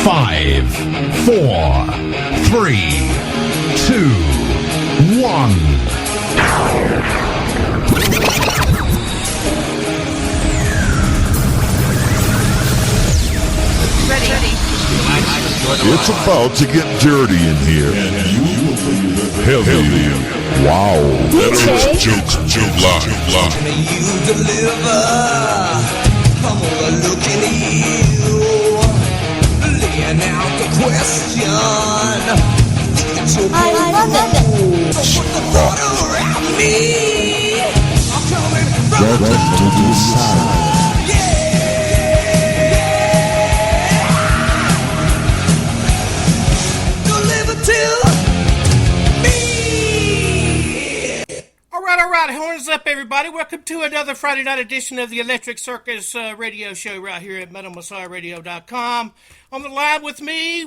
5, 4, 3, 2, 1. It's about to get dirty in here. Heavy. Wow. DJ. Joke live. You deliver. Come on, look at you. Laying out the question. I love it. Put the water around me. I'm coming from Welcome to the side. All right, horns up, everybody. Welcome to another Friday night edition of the Electric Circus radio show right here at MetalMessiahRadio.com. On the line with me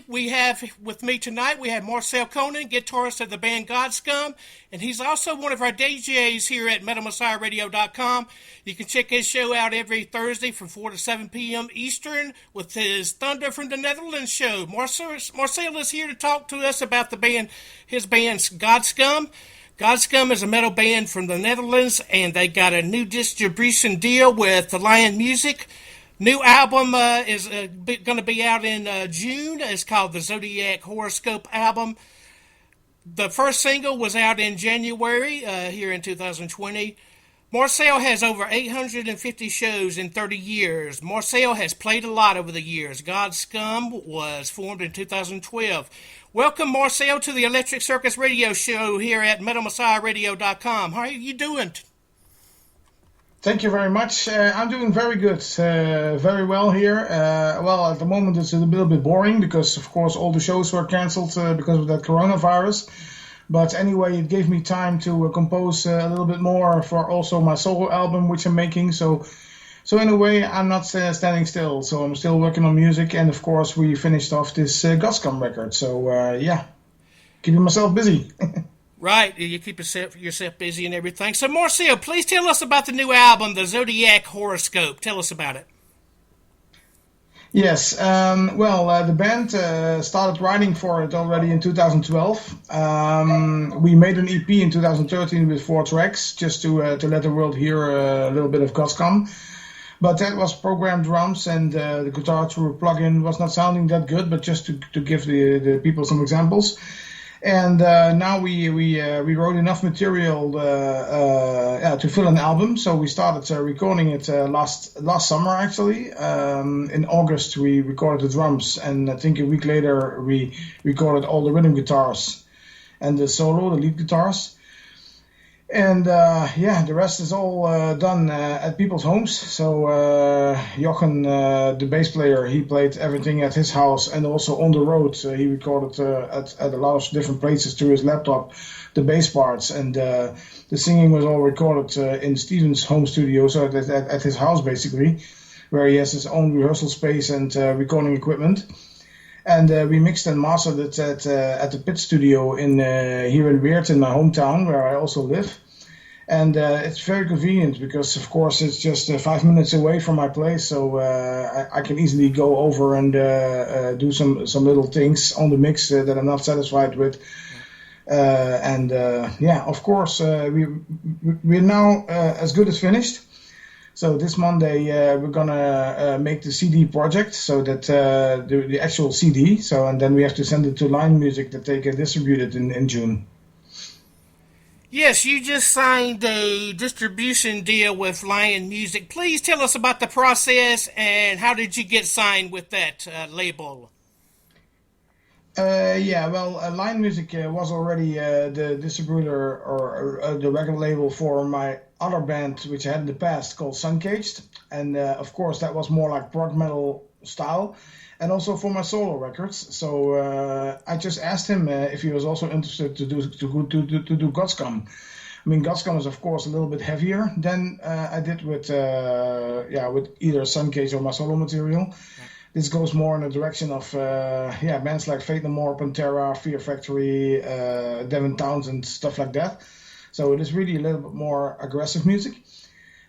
tonight, we have Marcel Coenen, guitarist of the band Godscum, and he's also one of our DJs here at MetalMessiahRadio.com. You can check his show out every Thursday from 4 to 7 p.m. Eastern with his Thunder from the Netherlands show. Marcel is here to talk to us about his band's Godscum. Godscum is a metal band from the Netherlands, and they got a new distribution deal with the Lion Music. New album is going to be out in June. It's called the ZODIAC HORRORSCOPE album. The first single was out in January here in 2020. Marcel has over 850 shows in 30 years. Marcel has played a lot over the years. Godscum was formed in 2012. Welcome, Marcel, to the Electric Circus radio show here at MetalMessiahRadio.com. How are you doing? Thank you very much. I'm doing very good, very well here. Well, at the moment it's a little bit boring because, of course, all the shows were cancelled because of that coronavirus. But anyway, it gave me time to compose a little bit more for also my solo album, which I'm making. So in a way, I'm not standing still. So I'm still working on music. And of course, we finished off this Godscum record. So yeah, keeping myself busy. Right, you keep yourself busy and everything. So Marcel, please tell us about the new album, the ZODIAC HORRORSCOPE. Tell us about it. Yes, the band started writing for it already in 2012. We made an EP in 2013 with 4 tracks, just to let the world hear a little bit of Godscum. But that was programmed drums, and the guitar through a plugin was not sounding that good, but just to give the people some examples. And now we wrote enough material to fill an album. So we started recording it last summer, actually. In August, we recorded the drums. And I think a week later, we recorded all the rhythm guitars and the solo, the lead guitars. And the rest is all done at people's homes. So Jochen, the bass player, he played everything at his house, and also on the road he recorded at a lot of different places through his laptop the bass parts, and the singing was all recorded in Steven's home studio, so at his house basically, where he has his own rehearsal space and recording equipment. And we mixed and mastered it at the Pit Studio here in Weert, in my hometown, where I also live. And it's very convenient because, of course, it's just 5 minutes away from my place, so I can easily go over and do some little things on the mix that I'm not satisfied with. Of course, we're now as good as finished. So this Monday we're gonna make the CD project, so that the actual CD. And then we have to send it to Line Music that they can distribute it in June. Yes, you just signed a distribution deal with Lion Music. Please tell us about the process and how did you get signed with that label? Lion Music was already the distributor or the record label for my other band, which I had in the past, called Suncaged. And of course, that was more like prog metal style. And also for my solo records. So I just asked him if he was also interested to do Godscum. I mean, Godscum is of course a little bit heavier than I did with either Suncaged or my solo material. Yeah. This goes more in the direction of bands like Fate No More, Pantera, Fear Factory, Devin Townsend, stuff like that. So it is really a little bit more aggressive music.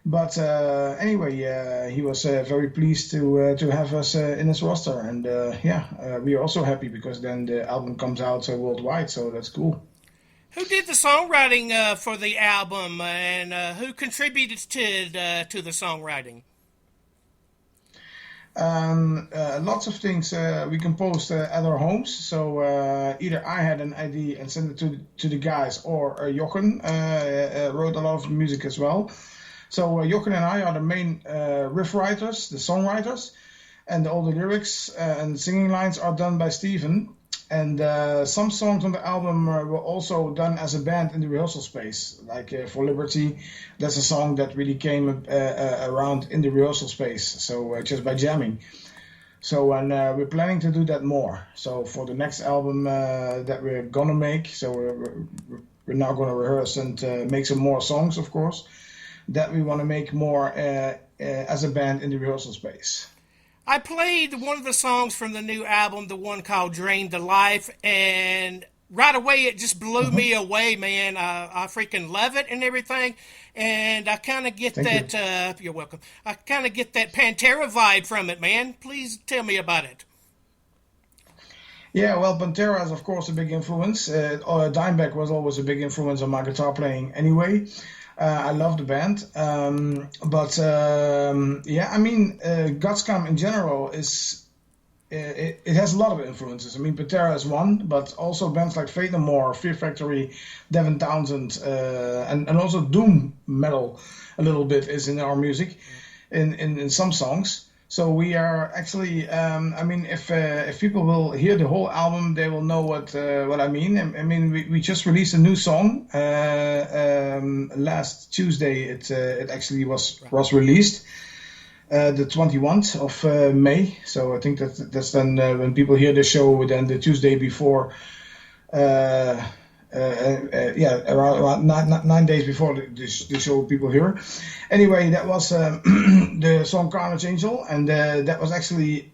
But anyway, he was very pleased to have us in his roster, and we are also happy because then the album comes out worldwide, so that's cool. Who did the songwriting for the album, and who contributed to the songwriting? Lots of things we composed at our homes. So either I had an idea and sent it to the guys, or Jochen wrote a lot of music as well. So Jochen and I are the main riff writers, the songwriters, and all the lyrics and singing lines are done by Steven. And some songs on the album were also done as a band in the rehearsal space. Like For Liberty, that's a song that really came around in the rehearsal space, so just by jamming. So and we're planning to do that more. So for the next album that we're gonna make, so we're now gonna rehearse and make some more songs, of course, that we want to make more as a band in the rehearsal space. I played one of the songs from the new album, the one called Drain the Life, and right away it just blew me away, man. I freaking love it and everything, and I kind of get you're welcome. I kind of get that Pantera vibe from it, man. Please tell me about it. Yeah, well, Pantera is, of course, a big influence. Dimebag was always a big influence on my guitar playing anyway. I love the band, Godscum in general is it has a lot of influences. I mean, Pantera is one, but also bands like Fate No More, Fear Factory, Devin Townsend, and also doom metal a little bit is in our music, in some songs. So we are actually, if people will hear the whole album, they will know what I mean. I mean, we just released a new song last Tuesday. It actually was released the 21st of May. So I think that's then when people hear the show, then the Tuesday before. Around 9 days before the show people hear. Anyway, that was the song Carnage Angel, and that was actually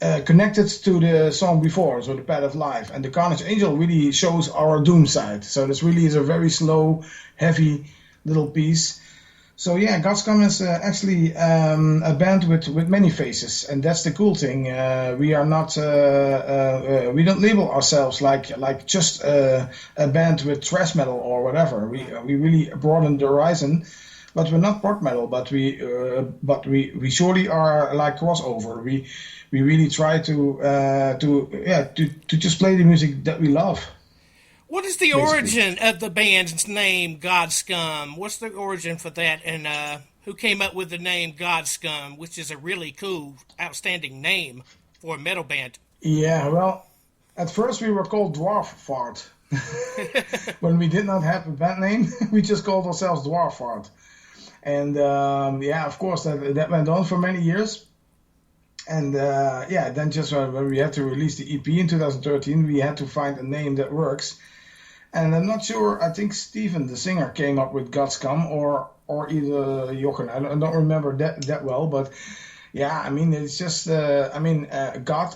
connected to the song before, so The Path of Life. And the Carnage Angel really shows our doom side. So this really is a very slow, heavy little piece. So yeah, Godscum is actually a band with many faces, and that's the cool thing. We are not, we don't label ourselves like just a band with thrash metal or whatever. We really broaden the horizon, but we're not pop metal. But we surely are like crossover. We really try to just play the music that we love. What is the origin of the band's name, Godscum? What's the origin for that, and who came up with the name Godscum, which is a really cool, outstanding name for a metal band? Yeah, well, at first we were called Dwarf Fart. When we did not have a band name, we just called ourselves Dwarf Fart. And of course, that went on for many years. And then just when we had to release the EP in 2013, we had to find a name that works. And I'm not sure, I think Steven, the singer, came up with Godscum, or either Jochen. I don't remember that well, but yeah, I mean, it's just, Godscum,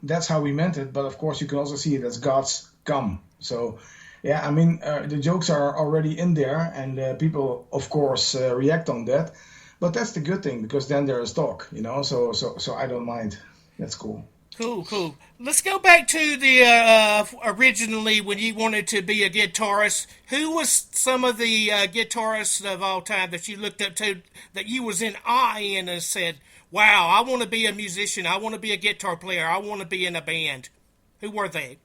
that's how we meant it, but of course you can also see it as God's Gum. So, yeah, I mean, the jokes are already in there, and people, of course, react on that. But that's the good thing, because then there is talk, you know, so I don't mind. That's cool. Cool. Let's go back to the originally when you wanted to be a guitarist. Who was some of the guitarists of all time that you looked up to, that you was in awe in and said, wow, I want to be a musician, I want to be a guitar player, I want to be in a band? Who were they?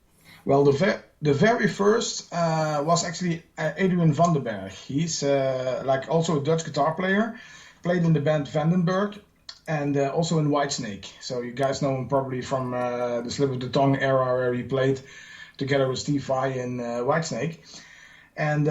Well, the very first was actually Adrian van den Berg. He's also a Dutch guitar player, played in the band Vandenberg, and also in Whitesnake. So you guys know him probably from the Slip of the Tongue era, where he played together with Steve Vai in Whitesnake. And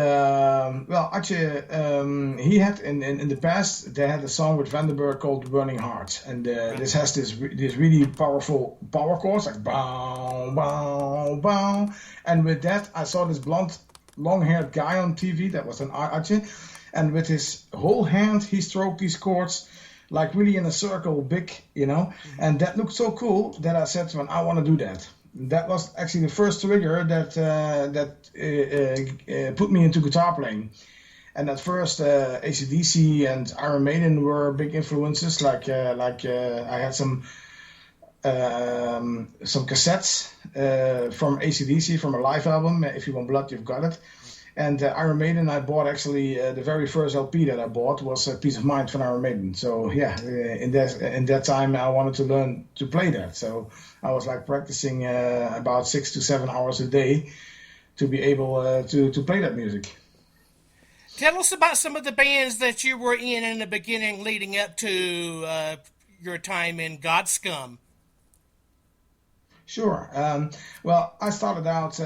he had in the past, they had a song with Vandenberg called Burning Heart, and this has this really powerful power chords, like bow bow bow. And with that, I saw this blonde, long-haired guy on TV that was an Atje, and with his whole hand he stroked these chords like really in a circle, big, you know, and that looked so cool that I said to him, I want to do that. That was actually the first trigger that put me into guitar playing. And at first, AC/DC and Iron Maiden were big influences. I had some cassettes from AC/DC from a live album. If You Want Blood, You've Got It. And Iron Maiden, I bought actually the very first LP that I bought was Peace of Mind from Iron Maiden. So yeah, in that time I wanted to learn to play that. So I was like practicing about 6 to 7 hours a day to be able to play that music. Tell us about some of the bands that you were in the beginning leading up to your time in Godscum. Sure. Well, I started out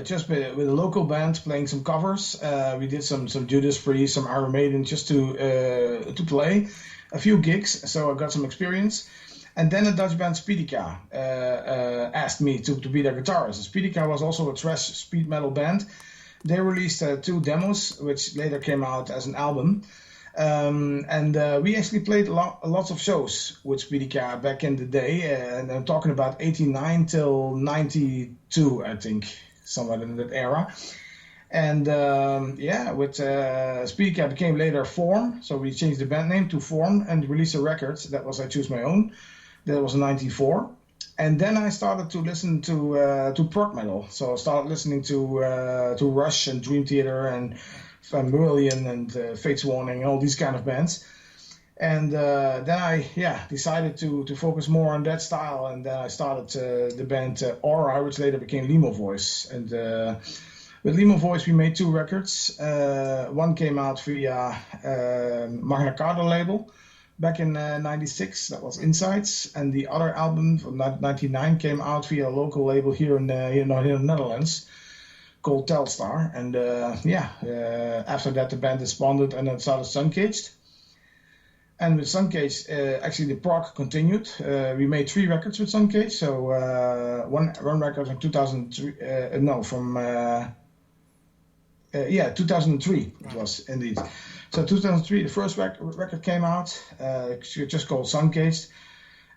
just with a local band playing some covers. We did some Judas Priest, some Iron Maiden, just to play a few gigs. So I got some experience. And then a Dutch band, Speedica, asked me to be their guitarist. Speedica was also a thrash speed metal band. They released 2 demos, which later came out as an album. And we actually played lots of shows with Speedica back in the day. And I'm talking about 89 till 92, I think, somewhere in that era. And with Speedica became later Form. So we changed the band name to Form and released a record. That was I Choose My Own. That was in 94. And then I started to listen to prog metal. So I started listening to Rush and Dream Theater and Van Morrison and Fates Warning and all these kind of bands. And then I decided to focus more on that style. And then I started the band Aura, which later became Lemur Voice. And with Lemur Voice we made 2 records. One came out via Magna Carta label back in 96, that was Insights, and the other album from 99 came out via a local label here in the Netherlands called Telstar. And after that the band disbanded and then started Suncaged. And with Suncaged, actually the prog continued. We made 3 records with Suncaged. So one record from 2003, 2003 it was indeed. So 2003, the first record came out, just called Suncaged,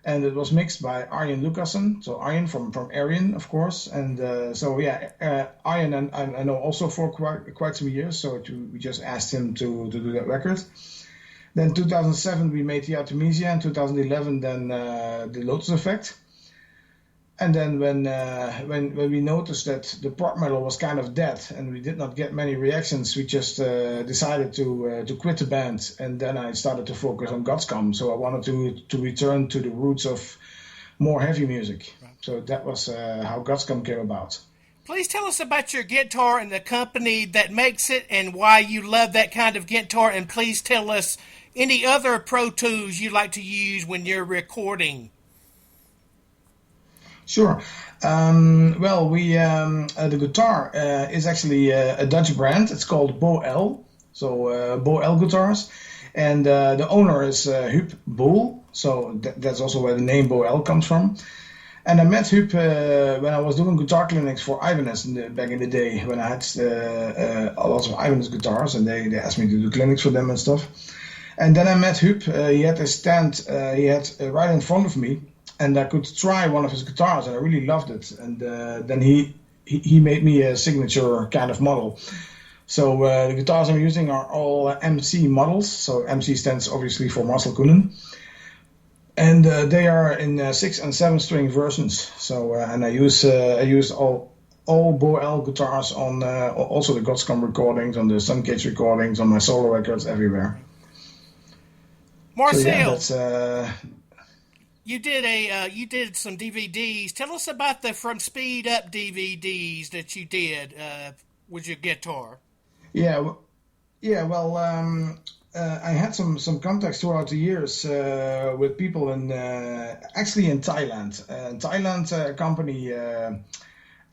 and it was mixed by Arjen Lucassen, so Arjen from Arjen, of course, and Arjen and I know also for quite some years, so we just asked him to do that record. Then 2007 we made the Artemisia, and 2011 then the Lotus Effect. And then when we noticed that the prog metal was kind of dead and we did not get many reactions, we just decided to quit the band. And then I started to focus on Godscum. So I wanted to return to the roots of more heavy music. Right. So that was how Godscum came about. Please tell us about your guitar and the company that makes it and why you love that kind of guitar. And please tell us any other Pro Tools you like to use when you're recording. Sure. The guitar is actually a Dutch brand. It's called Bo-El. So Bo-El guitars. And the owner is Huub Bol. So that's also where the name Bo-El comes from. And I met Huub when I was doing guitar clinics for Ibanez back in the day, when I had a lot of Ibanez guitars, and they asked me to do clinics for them and stuff. And then I met Huub. He had a stand right in front of me. And I could try one of his guitars, and I really loved it. And then he made me a signature kind of model. So the guitars I'm using are all MC models. So MC stands obviously for Marcel Coenen. And they are in 6 and 7 string versions. So and I use all Bo-El guitars on also the Godscum recordings, on the Suncaged recordings, on my solo records, everywhere. Marcel. So, You did some DVDs. Tell us about the From Speed Up DVDs that you did with your guitar. I had some contacts throughout the years with people in Thailand. Thailand company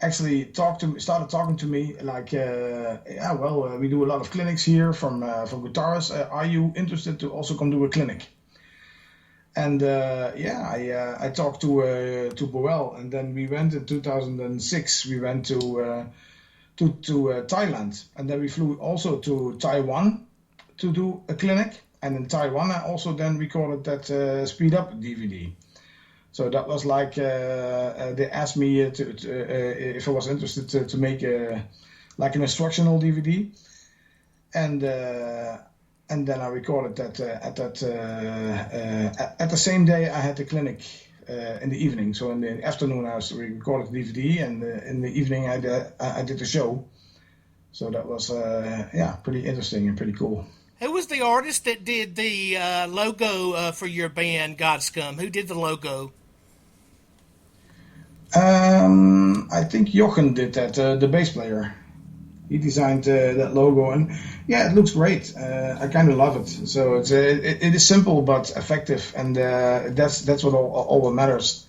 actually started talking to me like, we do a lot of clinics here from Guitarist. Are you interested to also come do a clinic? And I talked to Bo-El, and then we went in 2006. We went to Thailand, and then we flew also to Taiwan to do a clinic. And in Taiwan, I also then recorded that Speed Up DVD. So that was like they asked me if I was interested to make like an instructional DVD. and then I recorded that at the same day I had the clinic in the evening. So in the afternoon I recorded the DVD, and in the evening I did the show. So that was pretty interesting and pretty cool. Who was the artist that did the logo for your band, Godscum? Who did the logo? I think Jochen did that, the bass player. He designed that logo, and it looks great. I kind of love it. So it is simple but effective, and that's what all that matters.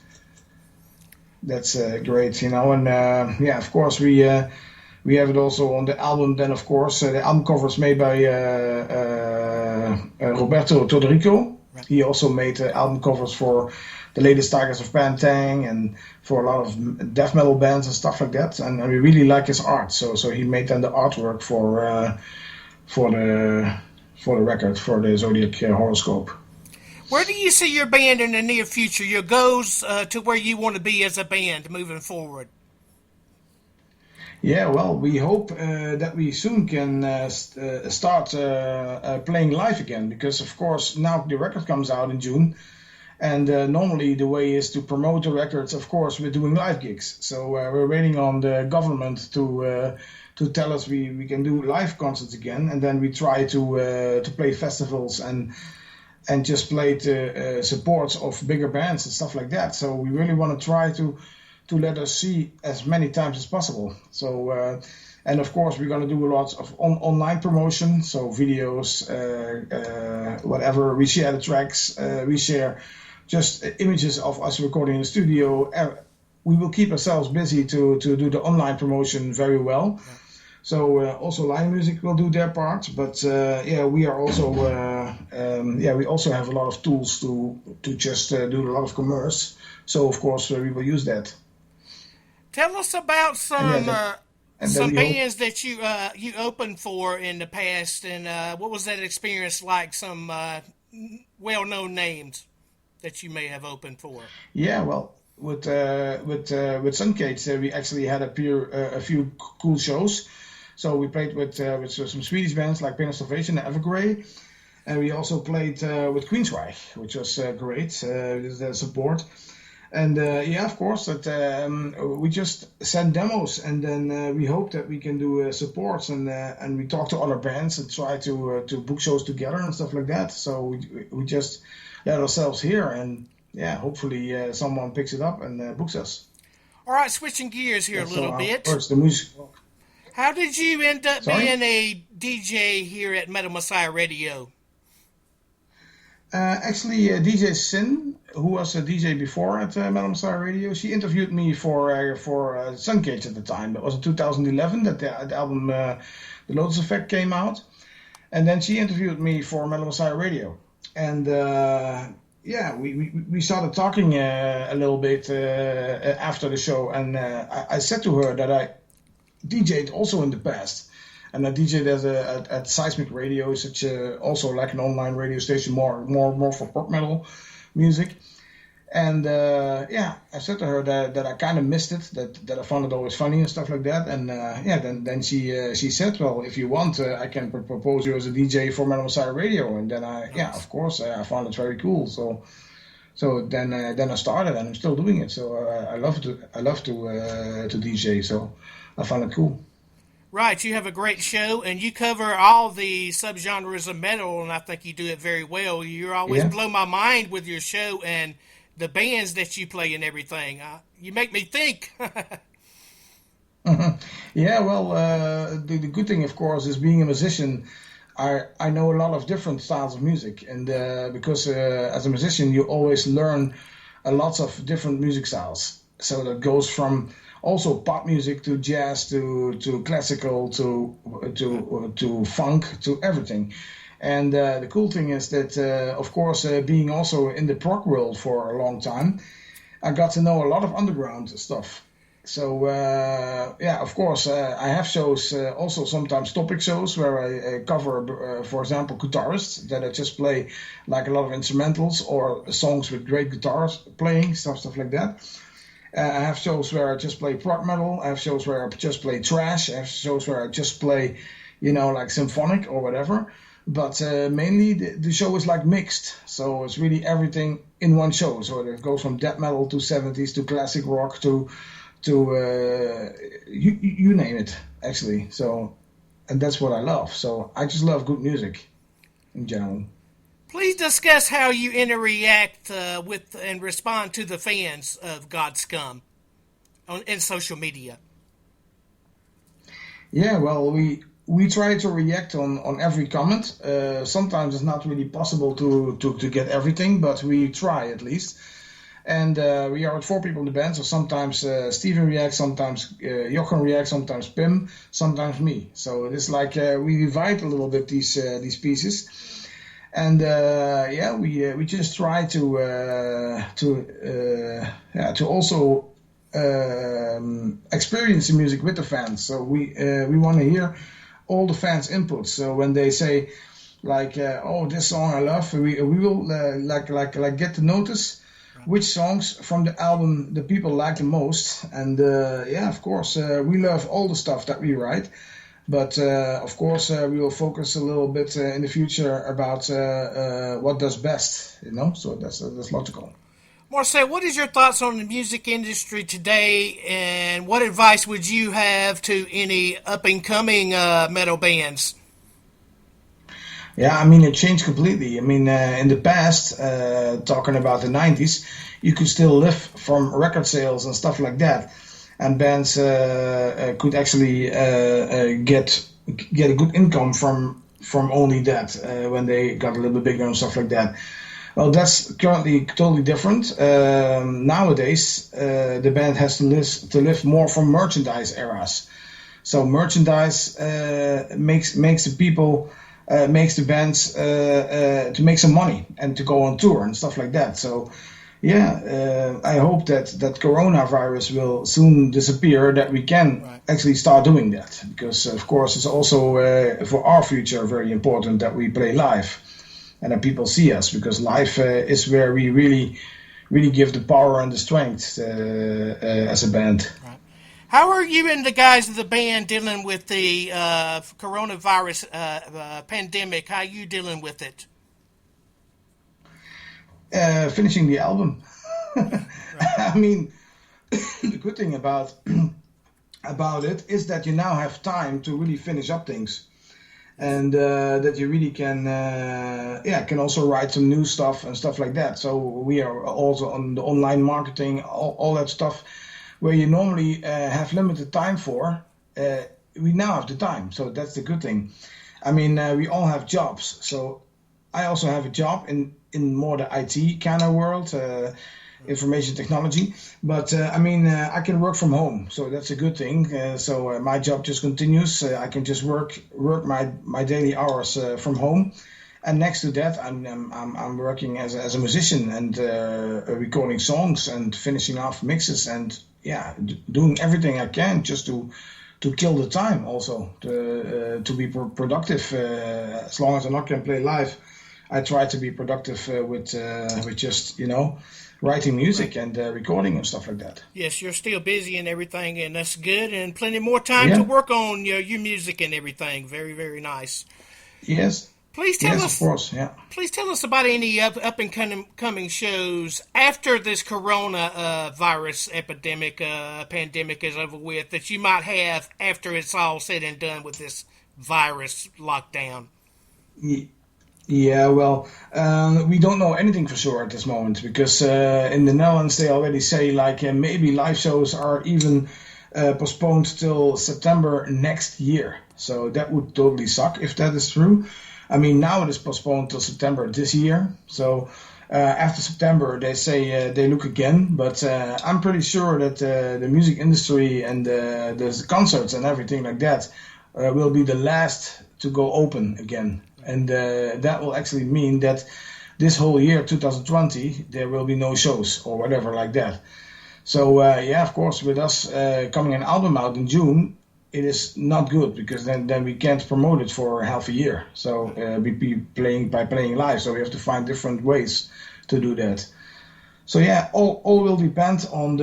That's great, and of course we have it also on the album. Then of course the album cover is made by Roberto Todorico. Right. He also made album covers for the latest Tigers of Pantang and for a lot of death metal bands and stuff like that. And we really like his art. So he made then the artwork for the record, for the ZODIAC Horroscope. Where do you see your band in the near future? Your goals to where you want to be as a band moving forward? Yeah, well, we hope that we soon can start playing live again, because of course now the record comes out in June. And normally the way is to promote the records. Of course, we're doing live gigs. So we're waiting on the government to tell us we can do live concerts again. And then we try to play festivals and just play to supports of bigger bands and stuff like that. So we really want to try to let us see as many times as possible. So and of course we're going to do a lot of online promotion. So videos, whatever. We share the tracks. We share just images of us recording in the studio. We will keep ourselves busy to do the online promotion very well. Yeah. So also Line Music will do their part, but we are also we also have a lot of tools to just do a lot of commerce. So of course we will use that. Tell us about some bands that you opened for in the past, and what was that experience like? Some well-known names that you may have opened for. Yeah, well, with Suncage, we actually had a few cool shows. So we played with some Swedish bands like Pain of Salvation and Evergrey, and we also played with Queensryche, which was great. The support, and of course that we just send demos, and then we hope that we can do supports, and we talk to other bands and try to book shows together and stuff like that. So we just let ourselves hear, and hopefully someone picks it up and books us. All right, switching gears here a little bit. First, the music. How did you end up being a DJ here at Metal Messiah Radio? Actually, DJ Sin, who was a DJ before at Metal Messiah Radio, she interviewed me for Suncage at the time. That was in 2011 that the album The Lotus Effect came out, and then she interviewed me for Metal Messiah Radio. And we started talking a little bit after the show, and I said to her that I DJ'd also in the past, and I DJ'd at Seismic Radio, such also like an online radio station, more for pop metal music. And I said to her that I kind of missed it, that I found it always funny and stuff like that. And then she said, well, if you want, I can propose you as a DJ for Metal Messiah Radio. And then of course, I found it very cool. So then I started, and I'm still doing it. So I love to DJ. So I found it cool. Right, you have a great show, and you cover all the subgenres of metal, and I think you do it very well. You always blow my mind with your show and the bands that you play and everything. You make me think. Yeah, well, the good thing, of course, is being a musician. I know a lot of different styles of music, and because as a musician, you always learn a lot of different music styles. So that goes from also pop music to jazz to classical to funk to everything. And the cool thing is that, of course, being also in the prog world for a long time, I got to know a lot of underground stuff. So, of course, I have shows, also sometimes topic shows, where I cover, for example, Guitarist, that I just play like a lot of instrumentals or songs with great guitars playing, stuff like that. I have shows where I just play prog metal. I have shows where I just play thrash. I have shows where I just play like symphonic or whatever. But mainly the show is like mixed, so it's really everything in one show. So it goes from death metal to 70s to classic rock to you name it, actually. So, and that's what I love. So I just love good music in general. Please discuss how you interact with and respond to the fans of Godscum in social media. Yeah, well, we try to react on every comment. Sometimes it's not really possible to get everything, but we try at least. And we are at 4 people in the band, so sometimes Steven reacts, sometimes Jochen reacts, sometimes Pim, sometimes me. So it is like we divide a little bit these pieces. And we just try to also experience the music with the fans. So we want to hear all the fans' inputs. So when they say like, "Oh, this song I love," we will like get to notice which songs from the album the people like the most. And of course, we love all the stuff that we write. But of course, we will focus a little bit in the future about what does best, So that's logical. Marcel, what is your thoughts on the music industry today, and what advice would you have to any up-and-coming metal bands? Yeah, I mean, it changed completely. I mean, in the past, talking about the 90s, you could still live from record sales and stuff like that. And bands could actually get a good income from only that when they got a little bit bigger and stuff like that. Well, that's currently totally different. Nowadays, the band has to live more from merchandise eras. So merchandise makes the people makes the bands to make some money and to go on tour and stuff like that. So. Yeah, I hope that coronavirus will soon disappear, that we can actually start doing that. Because, of course, it's also for our future very important that we play live and that people see us. Because live is where we really give the power and the strength as a band. Right. How are you and the guys of the band dealing with the coronavirus pandemic? How are you dealing with it? Finishing the album. I mean, the good thing about it is that you now have time to really finish up things, and that you really can also write some new stuff and stuff like that. So we are also on the online marketing, all that stuff, where you normally have limited time for. We now have the time, so that's the good thing. I mean, we all have jobs, so I also have a job in more the IT kind of world, information technology. But I can work from home, so that's a good thing. So my job just continues. I can just work my daily hours from home. And next to that, I'm working as a musician and recording songs and finishing off mixes and doing everything I can just to kill the time. Also to be productive. As long as I not can play live, I try to be productive with just writing music and recording and stuff like that. Yes, you're still busy and everything, and that's good, and plenty more time to work on your music and everything. Very, very nice. Yes. Please tell us. Of course, yeah. Please tell us about any up and coming shows after this corona virus epidemic pandemic is over with that you might have after it's all said and done with this virus lockdown. Yeah, well, we don't know anything for sure at this moment because in the Netherlands they already say maybe live shows are even postponed till September next year. So that would totally suck if that is true. I mean, now it is postponed till September this year. So after September they say they look again. But I'm pretty sure that the music industry and the concerts and everything like that will be the last to go open again. And that will actually mean that this whole year, 2020, there will be no shows or whatever like that. So, of course, with us coming an album out in June, it is not good because then we can't promote it for half a year. So we be playing live. So we have to find different ways to do that. So, all will depend on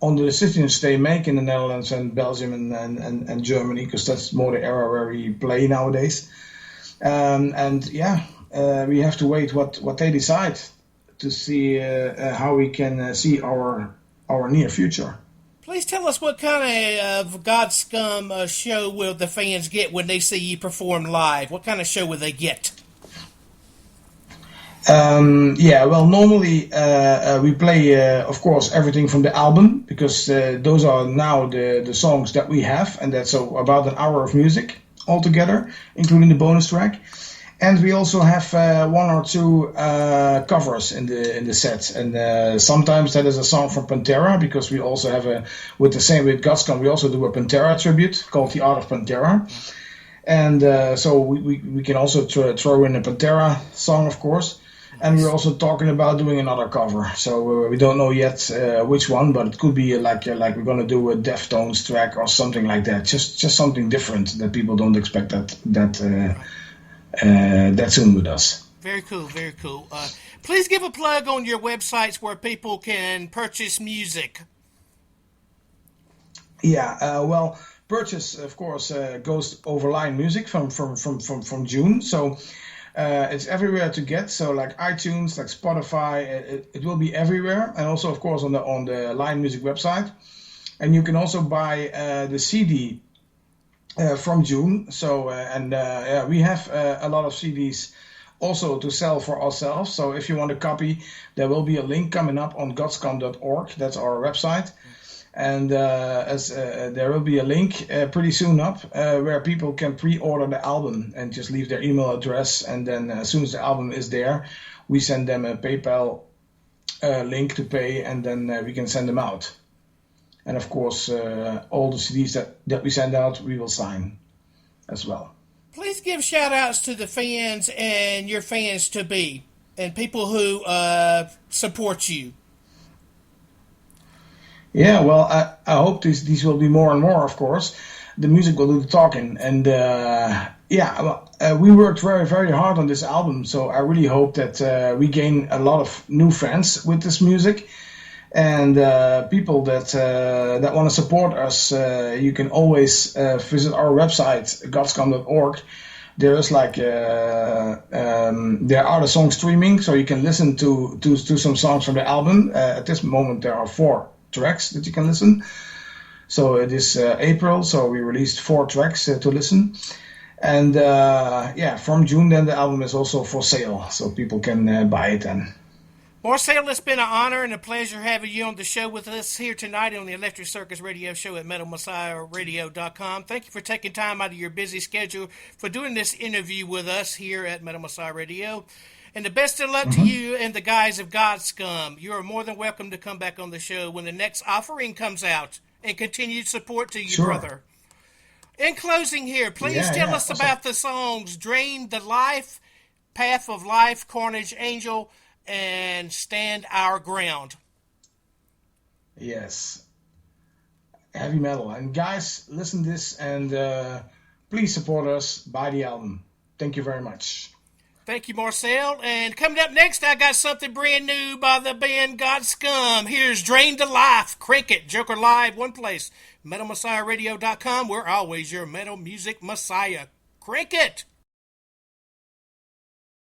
on the decisions they make in the Netherlands and Belgium and Germany, because that's more the era where we play nowadays. We have to wait what they decide to see how we can see our near future. Please tell us what kind of Godscum show will the fans get when they see you perform live? What kind of show will they get? Normally we play, of course, everything from the album, because those are now the songs that we have, and that's about an hour of music altogether, including the bonus track. And we also have one or two covers in the set, and sometimes that is a song from Pantera, because we also have with Godscum we also do a Pantera tribute called The Art of Pantera, and so we can also throw in a Pantera song, of course. And we're also talking about doing another cover. So we don't know yet which one, but it could be like we're going to do a Deftones track or something like that. Just something different that people don't expect that soon with us. Very cool, very cool. Please give a plug on your websites where people can purchase music. Yeah, purchase, of course, goes over Line Music from June. So it's everywhere to get. So like iTunes, like Spotify, it will be everywhere, and also, of course, on the Line Music website. And you can also buy the CD from June. So we have a lot of CDs also to sell for ourselves. So if you want a copy, there will be a link coming up on godscum.org. That's our website. And there will be a link pretty soon up where people can pre-order the album and just leave their email address. And then as soon as the album is there, we send them a PayPal link to pay, and then we can send them out. And of course, all the CDs that we send out, we will sign as well. Please give shout-outs to the fans and your fans-to-be and people who support you. Yeah, well, I hope these will be more and more, of course. The music will do the talking. And we worked very, very hard on this album. So I really hope that we gain a lot of new fans with this music. And people that want to support us, you can always visit our website, godscum.org. There is there are the songs streaming, so you can listen to some songs from the album. At this moment, there are 4 tracks that you can listen. So it is April, so we released 4 tracks to listen. And from June, then the album is also for sale, so people can buy it then. Marcel, it's been an honor and a pleasure having you on the show with us here tonight on the Electric Circus radio show at MetalMessiahRadio.com. Thank you for taking time out of your busy schedule for doing this interview with us here at Metal Messiah Radio. And the best of luck to you and the guys of Godscum. You are more than welcome to come back on the show when the next offering comes out, and continued support to you, brother. In closing here, please tell us about the songs Drain the Life, Path of Life, Carnage Angel, and Stand Our Ground. Yes. Heavy metal. And guys, listen to this and please support us. Buy the album. Thank you very much. Thank you, Marcel. And coming up next, I got something brand new by the band Godscum. Here's Drain the Life, Cricket, Joker Live, one place. MetalMessiahRadio.com. We're always your metal music messiah. Cricket!